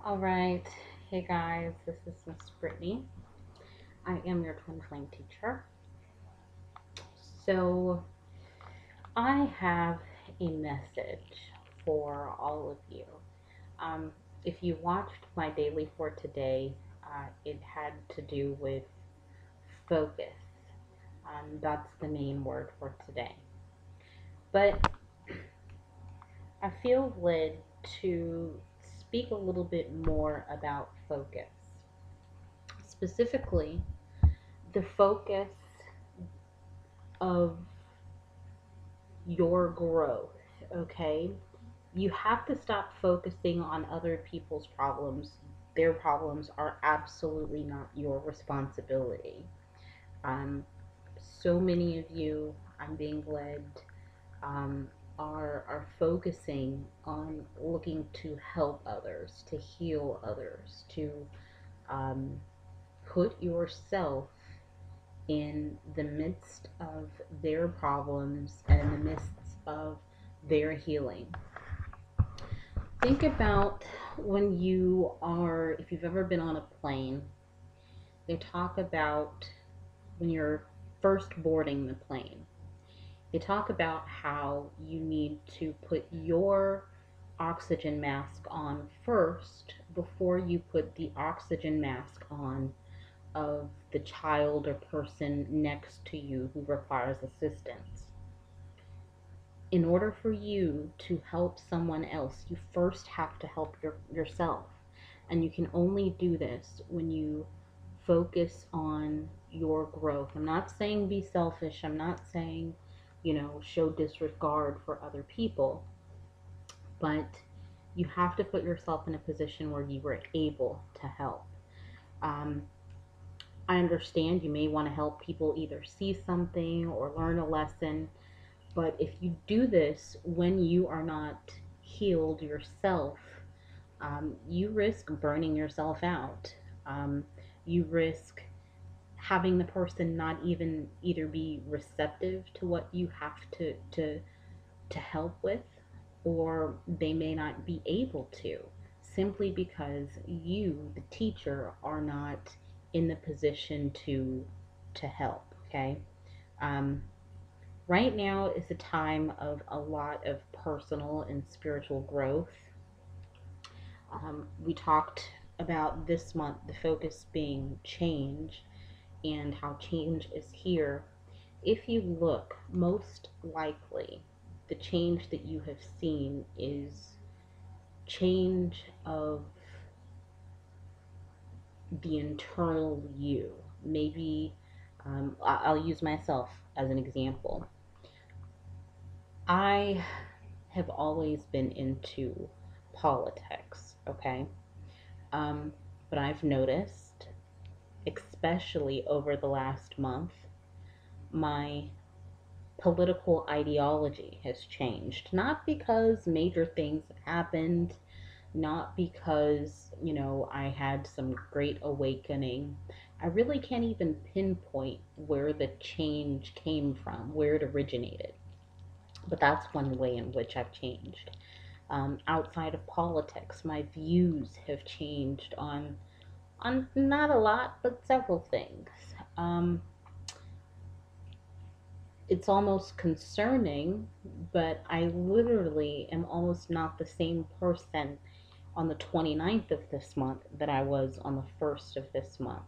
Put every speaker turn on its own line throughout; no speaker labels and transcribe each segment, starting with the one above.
All right. Hey guys, this is Miss Brittany. I am your twin flame teacher. So, I have a message for all of you. Um, if you watched my daily for today, it had to do with focus. That's the main word for today. But I feel led to speak a little bit more about focus. Specifically, the focus of your growth, okay? You have to stop focusing on other people's problems. Their problems are absolutely not your responsibility. Um, so many of you, I'm being led, um, are focusing on looking to help others, to heal others, to um, put yourself in the midst of their problems and in the midst of their healing. Think about when you are, if you've ever been on a plane, they talk about when you're first boarding the plane, they talk about how you need to put your oxygen mask on first before you put the oxygen mask on of the child or person next to you who requires assistance. In order for you to help someone else, you first have to help yourself. And you can only do this when you focus on your growth. I'm not saying be selfish. I'm not saying, show disregard for other people. But you have to put yourself in a position where you were able to help. Um, I understand you may want to help people either see something or learn a lesson, but if you do this when you are not healed yourself, you risk burning yourself out. Um, you risk having the person not even either be receptive to what you have to help with, or they may not be able to, simply because you, the teacher, are not in the position to help. Okay. um, right now is a time of a lot of personal and spiritual growth. We talked about this month the focus being change and how change is here. If you look, most likely the change that you have seen is change of the internal you. Maybe I'll use myself as an example. I have always been into politics, okay? Um, but I've noticed, especially over the last month, my political ideology has changed. Not because major things have happened, not because, I had some great awakening. I really can't even pinpoint where the change came from, where it originated. But that's one way in which I've changed. Outside of politics, my views have changed on not a lot, but several things. Um, it's almost concerning, but I literally am almost not the same person on the 29th of this month that I was on the 1st of this month.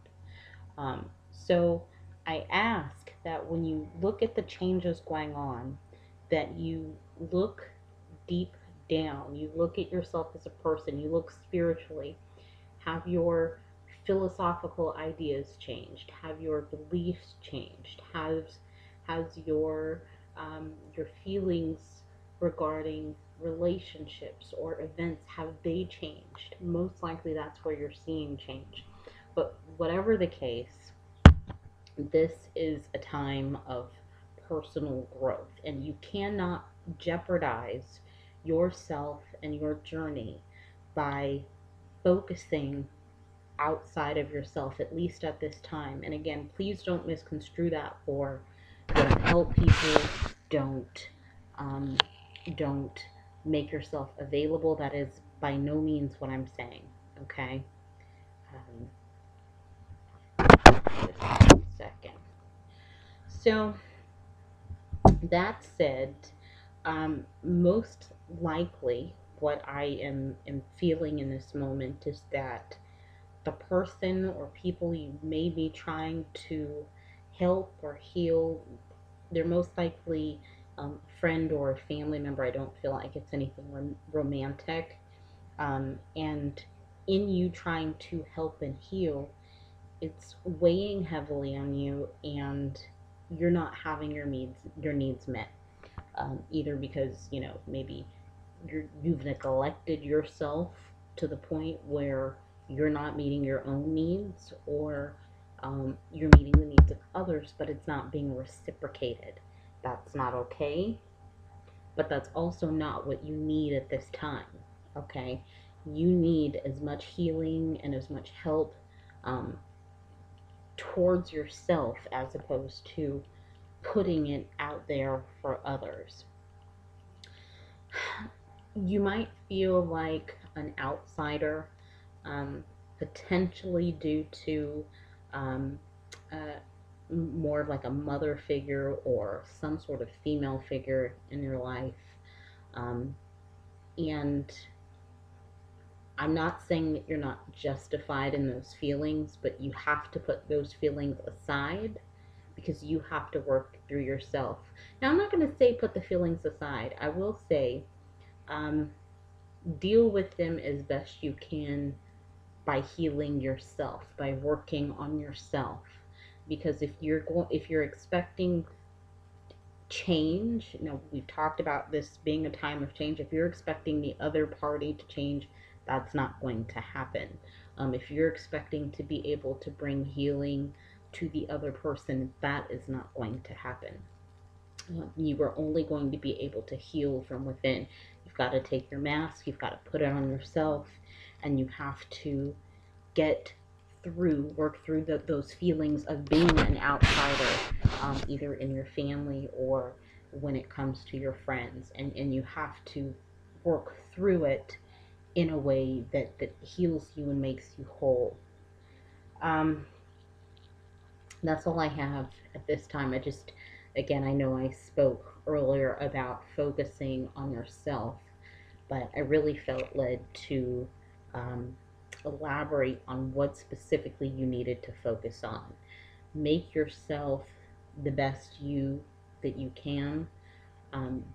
So I ask that when you look at the changes going on, that you look deep down, you look at yourself as a person, you look spiritually, have your philosophical ideas changed, have your beliefs changed, has your feelings regarding relationships or events, have they changed? Most likely that's where you're seeing change. But whatever the case, this is a time of personal growth, and you cannot jeopardize yourself and your journey by focusing outside of yourself, at least at this time. And again, please don't misconstrue that for don't help people, don't don't make yourself available. That is by no means what I'm saying. Okay. Um, just 1 second. So that said, most likely what I am feeling in this moment is that the person or people you may be trying to help or heal, they're most likely a friend or a family member. I don't feel like it's anything romantic. And in you trying to help and heal, it's weighing heavily on you, and you're not having your needs met. Either because maybe you've neglected yourself to the point where you're not meeting your own needs, or you're meeting the needs of others, but it's not being reciprocated. That's not okay, but that's also not what you need at this time. Okay, you need as much healing and as much help um, towards yourself as opposed to putting it out there for others. You might feel like an outsider, um, potentially due to um, uh, more of like a mother figure or some sort of female figure in your life. Um, and I'm not saying that you're not justified in those feelings, but you have to put those feelings aside because you have to work through yourself. Now, I'm not going to say put the feelings aside. I will say um, deal with them as best you can by healing yourself, by working on yourself. Because if you're expecting change, we've talked about this being a time of change. If you're expecting the other party to change, that's not going to happen. If you're expecting to be able to bring healing to the other person, that is not going to happen. You are only going to be able to heal from within. You've got to take your mask, you've got to put it on yourself, and you have to work through those feelings of being an outsider, either in your family or when it comes to your friends. And you have to work through it in a way that heals you and makes you whole. Um, that's all I have at this time. Again, I know I spoke earlier about focusing on yourself, but I really felt led to um, elaborate on what specifically you needed to focus on. Make yourself the best you that you can.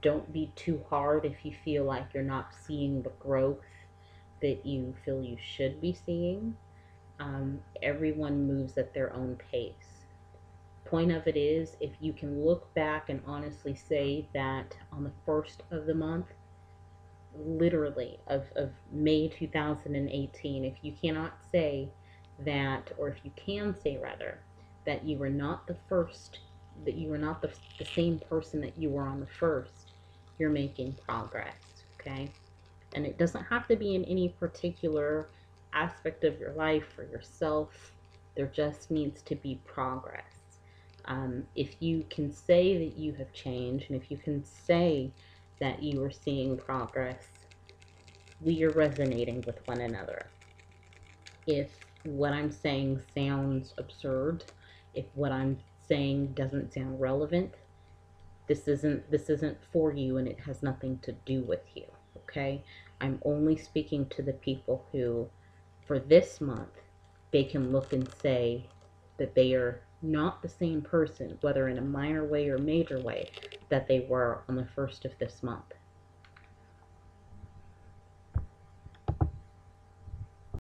Don't be too hard if you feel like you're not seeing the growth that you feel you should be seeing. Everyone moves at their own pace. Point of it is, if you can look back and honestly say that on the first of the month, literally of May 2018, if you cannot say that, or if you can say rather, that you were not the first, that you were not the same person that you were on the first, you're making progress, okay? And it doesn't have to be in any particular aspect of your life or yourself. There just needs to be progress. If you can say that you have changed, and if you can say that you are seeing progress, we are resonating with one another. If what I'm saying sounds absurd, if what I'm saying doesn't sound relevant, this isn't for you, and it has nothing to do with you. Okay? I'm only speaking to the people who, for this month, they can look and say that they are not the same person, whether in a minor way or major way, that they were on the first of this month.